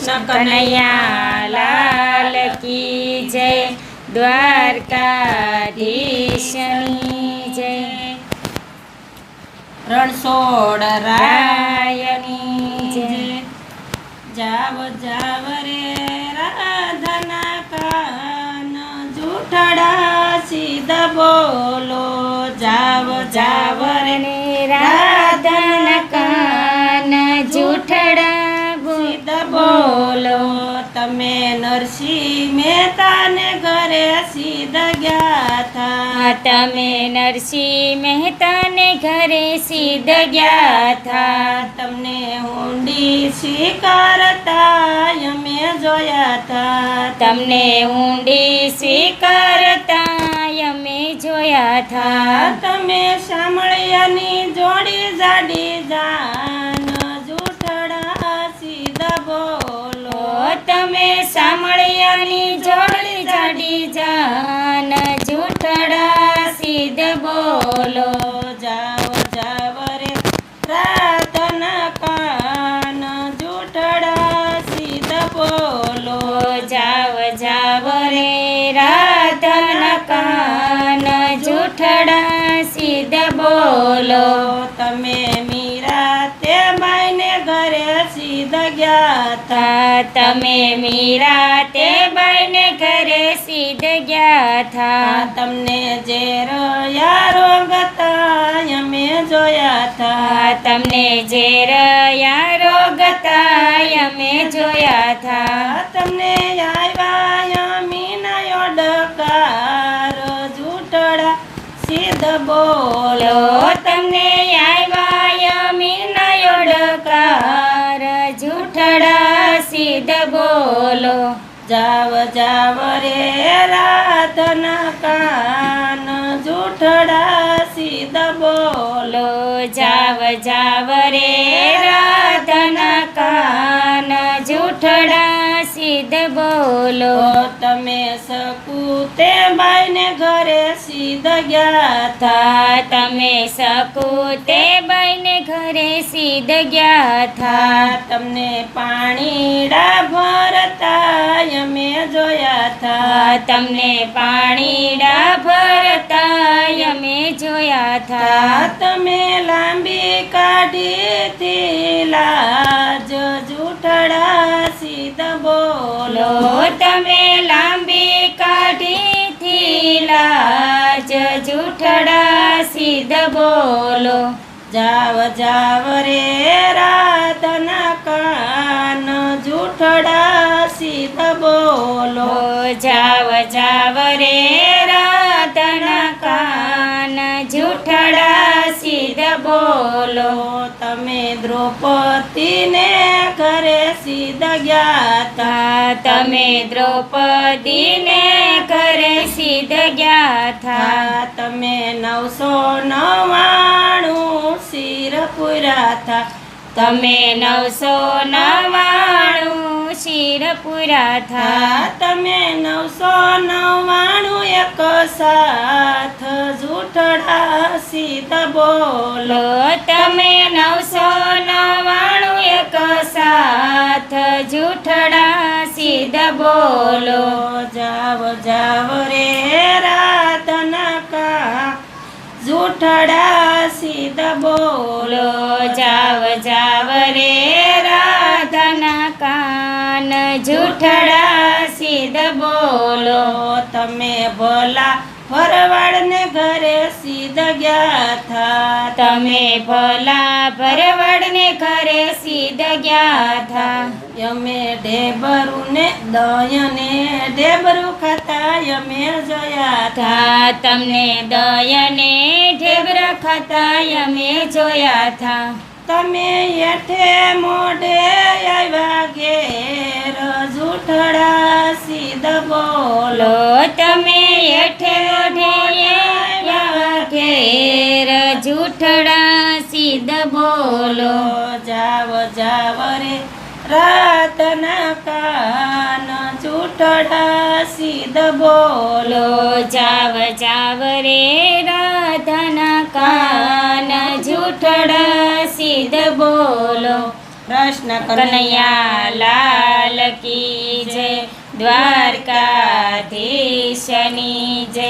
કનૈયા લાલ કી જય, દ્વારકાધીશની જય, રણછોડ રાયની જય. જાવ જાવ રે રાધાના કાન, જૂઠડા સીધા બોલો. જાવ જાવ રે રાધાના કાન, જૂઠડા સીધા બોલો. તમે નરસિંહ મહેતાને ઘરે સીધા ગયા થા. તમે નરસિંહ મહેતાને ઘરે સીધ ગયા થા. તમને ઊંડી સ્વીકારતા અમે જોયા થા. તમને ઊંડી સ્વીકારતા અમે જોયા થા. તમે સાંભળ્યાની જોડી જાડી જાન, જૂઠડા સીધા બોલો. તમે સાંભળ્યાની જોડી જાડી જાન, જૂઠડા સીધ બોલો. જાવ જાવ રે રાતના કાન, જૂઠડા સીધા બોલો. જાવ જાવ રે રાધાના કાન, જૂઠડા સીધ બોલો. તમે મીરા તે બાઈને ઘરે સીધા ગયા થા. તમે મીરા તે બાઈને ઘરે સીધ ગયા થા. તમને ઝેર યારો ગતા અમે જોયા થા. તમને ઝેર યારો ગતા અમે જોયા થા. તમને આવ્યા મીના યોડકાર, જૂઠડા સીધ બોલો. તમને આવ્યા મીના યોડકાર, જૂઠડા સીધ બોલો. જાવ જાવ રે રાધના કાન, જૂઠડા સીધા બોલો. જાવ જાવ રે રાધાના કાન, જૂઠડા સીધ બોલો. તમે સકુતે બાઈને ઘરે સીધા ગયા થા. તમે સકુતે બાઈને ઘરે સીધ ગયા થા. તમને પાણીડા ભરતા અમે જોયા થા. તમને પાણીડા ભરતા અમે જોયા થા. તમે લાંબી કાઢીથી લાજ, જૂઠડા સીધા બોલો. તમે લાંબી કાઢીથી લાજ, જૂઠડા સીધ બોલો. જાવ જાવ રે રાધના કાન, જૂઠડા સીધા બોલો. જાવ જાવ રે રાધાના કાન, જૂઠડા સીધ બોલો. તમે દ્રૌપદીને ઘરે સીધા ગયા થા. તમે દ્રૌપદીને ઘરે સીધ ગયા થા. તમે 999 શિર પૂરા થા. તમે 999 શિર પૂરા થા. તમે 999 એક સાથ, જૂઠડા સીધા બોલો. તમે 999 એક સાથ, જૂઠડા સીધ બોલો. જાવ જાવ રે રાધના કા, જૂઠડા સીધા બોલો. જાવ જાવ રે રાધાના કાન, જૂઠડા સીધ બોલો. તમે ભલા ભરવાડને ઘરે સીધા ગયા થા. તમે ભલા ભરવાડને ઘરે સીધ ગયા થા. અમે ઢેબરું ને દયને ઢેબરું ખાતા અમે જોયા થા. તમને દયને ઢેબરા ખાતા અમે જોયા થા. તમે હેઠે મોઢે આવ્યા ઘેર, જૂઠડા સીધા બોલો. તમે હેઠે મોઢે આવ્યા ઘેર, જૂઠડા સીધ બોલો. જાવ જાવ રે રાતના કાન, જૂઠડા સીધા બોલો. જાવ જાવ રે રાધાના કાન, જૂઠડા સીધ બોલો. કૃષ્ણ કનૈયા લાલ કી જય દ્વારકાધીશની જય